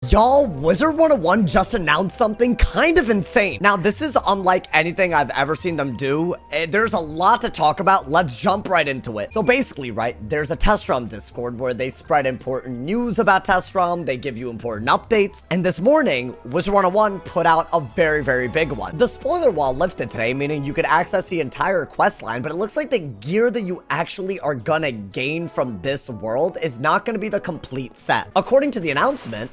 Y'all, Wizard101 just announced something kind of insane. Now, this is unlike anything I've ever seen them do. There's a lot to talk about. Let's jump right into it. So basically, right, there's a test ROM Discord where they spread important news about test ROM. They give you important updates. And this morning, Wizard101 put out a very, very big one. The spoiler wall lifted today, meaning you could access the entire quest line, but it looks like the gear that you actually are gonna gain from this world is not gonna be the complete set. According to the announcement,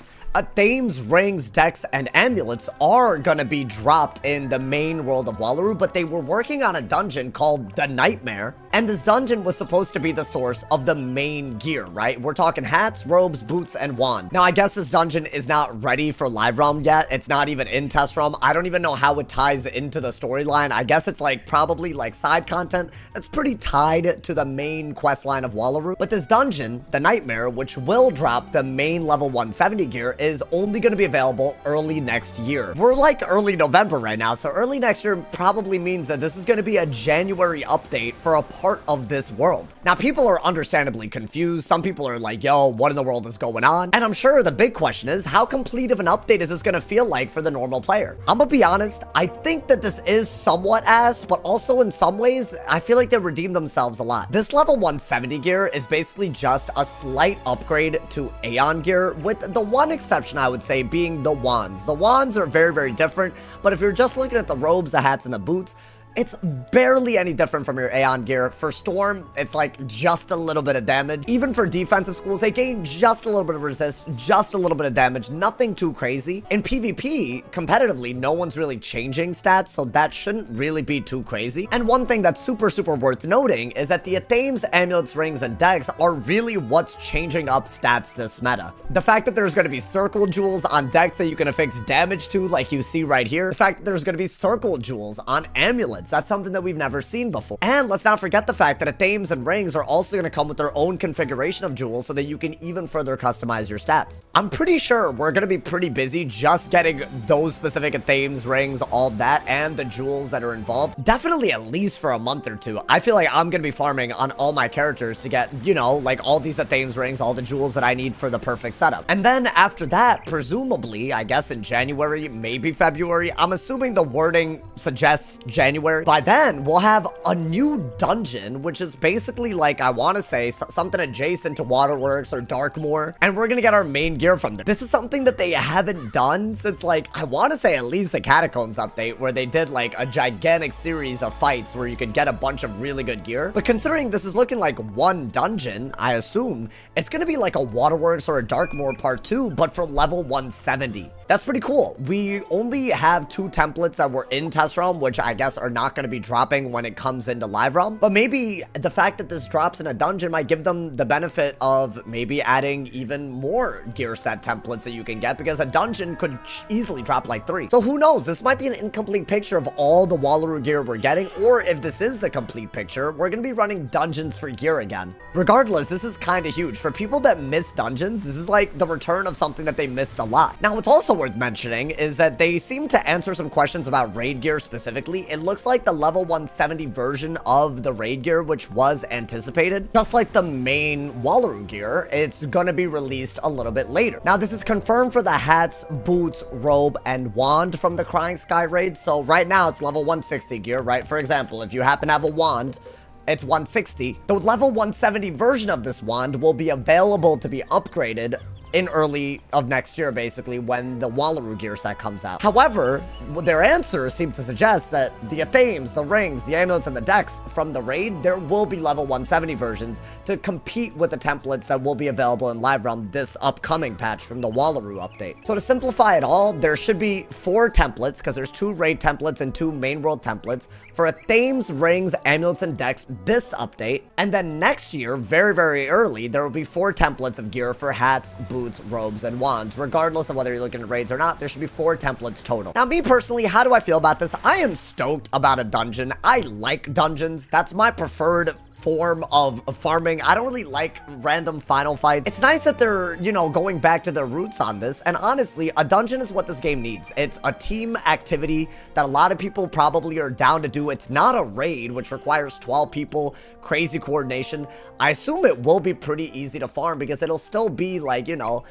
themes, rings, decks, and amulets are gonna be dropped in the main world of Wallaru, but they were working on a dungeon called the Nightmare, and this dungeon was supposed to be the source of the main gear, right? We're talking hats, robes, boots, and wand. Now, I guess this dungeon is not ready for live realm yet. It's not even in test realm. I don't even know how it ties into the storyline. I guess it's like probably like side content that's pretty tied to the main quest line of Wallaru. But this dungeon, the Nightmare, which will drop the main level 170 gear, is only going to be available early next year. We're like early November right now, so early next year probably means that this is going to be a January update for a part of this world. Now, people are understandably confused. Some people are like, yo, what in the world is going on? And I'm sure the big question is, how complete of an update is this going to feel like for the normal player? I'm gonna be honest, I think that this is somewhat ass, but also in some ways, I feel like they redeemed themselves a lot. This level 170 gear is basically just a slight upgrade to Aeon gear, with the one exception I would say being the wands. The wands are very, very different, but if you're just looking at the robes, the hats, and the boots, it's barely any different from your Aeon gear. For Storm, it's like just a little bit of damage. Even for defensive schools, they gain just a little bit of resist, just a little bit of damage, nothing too crazy. In PvP, competitively, no one's really changing stats, so that shouldn't really be too crazy. And one thing that's super, super worth noting is that the Athames, amulets, rings, and decks are really what's changing up stats this meta. The fact that there's going to be circle jewels on decks that you can affix damage to, like you see right here. The fact that there's going to be circle jewels on amulets. That's something that we've never seen before. And let's not forget the fact that Athames and rings are also going to come with their own configuration of jewels so that you can even further customize your stats. I'm pretty sure we're going to be pretty busy just getting those specific Athames, rings, all that, and the jewels that are involved. Definitely at least for a month or two. I feel like I'm going to be farming on all my characters to get, you know, like all these Athames, rings, all the jewels that I need for the perfect setup. And then after that, presumably, I guess in January, maybe February, I'm assuming the wording suggests January. By then, we'll have a new dungeon, which is basically like, I want to say, something adjacent to Waterworks or Darkmoor, and we're going to get our main gear from this. This is something that they haven't done since, like, I want to say at least the Catacombs update, where they did, like, a gigantic series of fights where you could get a bunch of really good gear. But considering this is looking like one dungeon, I assume, it's going to be like a Waterworks or a Darkmoor part 2, but for level 170. That's pretty cool. We only have 2 templates that were in test realm, which I guess are not going to be dropping when it comes into live realm. But maybe the fact that this drops in a dungeon might give them the benefit of maybe adding even more gear set templates that you can get, because a dungeon could easily drop like 3. So who knows? This might be an incomplete picture of all the Wallaru gear we're getting, or if this is the complete picture, we're going to be running dungeons for gear again. Regardless, this is kind of huge. For people that miss dungeons, this is like the return of something that they missed a lot. Now, what's also worth mentioning is that they seem to answer some questions about raid gear specifically. It looks like the level 170 version of the raid gear, which was anticipated, just like the main Wallaru gear, it's gonna be released a little bit later. Now, this is confirmed for the hats, boots, robe, and wand from the Crying Sky raid. So right now it's level 160 gear, right? For example, if you happen to have a wand, it's 160. The level 170 version of this wand will be available to be upgraded in early of next year, basically, when the Wallaru gear set comes out. However, their answers seem to suggest that the Athames, the rings, the amulets, and the decks from the raid, there will be level 170 versions to compete with the templates that will be available in live realm this upcoming patch from the Wallaru update. So to simplify it all, there should be 4 templates, because there's 2 raid templates and 2 main world templates for Athames, rings, amulets, and decks this update. And then next year, very, very early, there will be 4 templates of gear for hats, boots, robes, and wands. Regardless of whether you're looking at raids or not, there should be 4 templates total. Now, me personally, how do I feel about this? I am stoked about a dungeon. I like dungeons. That's my preferred form of farming. I don't really like random final fights. It's nice that they're, you know, going back to their roots on this. And honestly, a dungeon is what this game needs. It's a team activity that a lot of people probably are down to do. It's not a raid, which requires 12 people, crazy coordination. I assume it will be pretty easy to farm because it'll still be like, you know,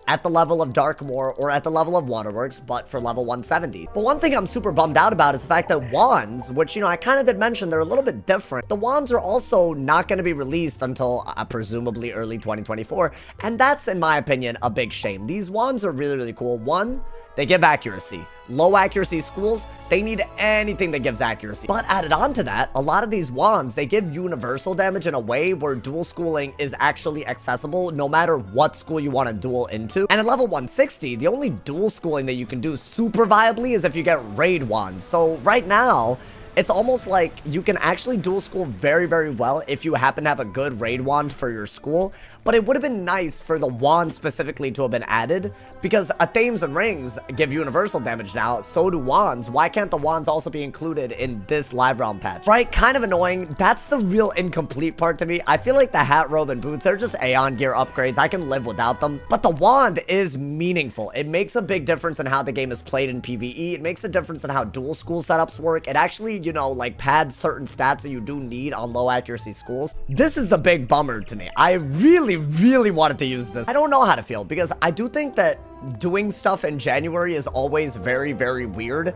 at the level of Darkmoor or at the level of Waterworks, but for level 170. But one thing I'm super bummed out about is the fact that wands, which, you know, I kind of did mention they're a little bit different. The wands are also not going to be released until presumably early 2024. And that's, in my opinion, a big shame. These wands are really, really cool. One, they give accuracy. Low accuracy schools, they need anything that gives accuracy. But added on to that, a lot of these wands, they give universal damage in a way where dual schooling is actually accessible no matter what school you want to duel into. And at level 160, the only dual schooling that you can do super viably is if you get raid wands. So right now, it's almost like you can actually dual school very, very well if you happen to have a good raid wand for your school. But it would have been nice for the wand specifically to have been added, because Thames and Rings give universal damage now, so do wands. Why can't the wands also be included in this live round patch? Right? Kind of annoying. That's the real incomplete part to me. I feel like the hat, robe, and boots are just Aeon gear upgrades. I can live without them. But the wand is meaningful. It makes a big difference in how the game is played in PvE. It makes a difference in how dual school setups work. It actually, you know, like pads certain stats that you do need on low accuracy schools. This is a big bummer to me. I really wanted to use this. I don't know how to feel, because I do think that doing stuff in January is always very weird.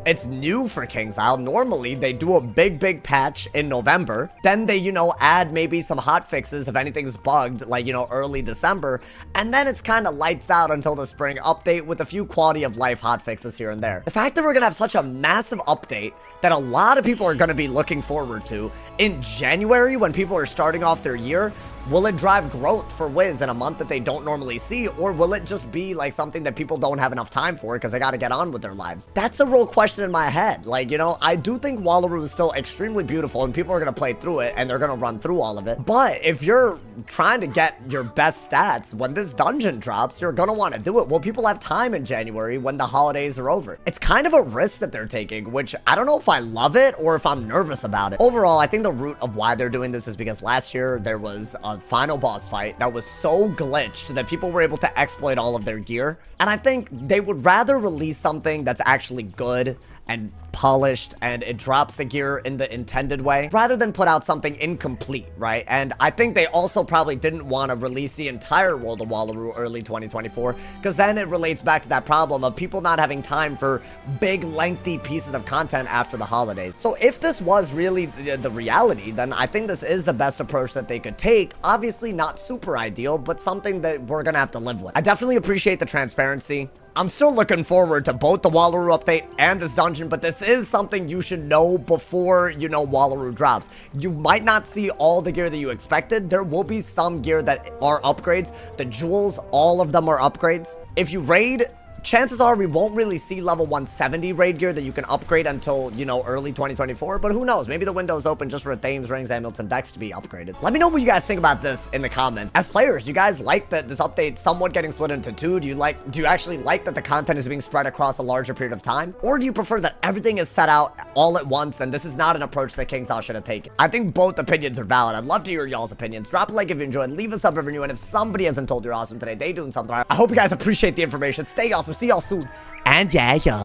It's new for KingsIsle. Normally, they do a big patch in November. Then they, you know, add maybe some hotfixes if anything's bugged, like, you know, early December. And then it's kind of lights out until the spring update with a few quality of life hotfixes here and there. The fact that we're going to have such a massive update that a lot of people are going to be looking forward to in January when people are starting off their year, will it drive growth for Wiz in a month that they don't normally see, or will it just be like something that people don't have enough time for because they got to get on with their lives? That's a real question in my head. Like, you know, I do think Wallaru is still extremely beautiful and people are going to play through it and they're going to run through all of it. But if you're trying to get your best stats when this dungeon drops, you're going to want to do it. Will people have time in January when the holidays are over? It's kind of a risk that they're taking, which I don't know if I love it or if I'm nervous about it. Overall, I think the root of why they're doing this is because last year there was a final boss fight that was so glitched that people were able to exploit all of their gear. And I think they would rather release something that's actually good and polished and it drops the gear in the intended way rather than put out something incomplete, right? And I think they also probably didn't want to release the entire world of Wallaru early 2024, because then it relates back to that problem of people not having time for big lengthy pieces of content after the holidays. So if this was really the reality, then I think this is the best approach that they could take. Obviously not super ideal, but something that we're gonna have to live with. I definitely appreciate the transparency. I'm still looking forward to both the Wallaru update and this dungeon, but this is something you should know before, you know, Wallaru drops. You might not see all the gear that you expected. There will be some gear that are upgrades. The jewels, all of them are upgrades. If you raid, chances are we won't really see level 170 raid gear that you can upgrade until, you know, early 2024, but who knows? Maybe the window's open just for Thames, Rings, Amulets, and Decks to be upgraded. Let me know what you guys think about this in the comments. As players, you guys like that this update somewhat getting split into two? Do you actually like that the content is being spread across a larger period of time? Or do you prefer that everything is set out all at once and this is not an approach that KingsIsle should have taken? I think both opinions are valid. I'd love to hear y'all's opinions. Drop a like if you enjoyed, leave a sub if you're new, and if somebody hasn't told you you're awesome today, they doing something right. I hope you guys appreciate the information. Stay awesome. See y'all soon. And yeah.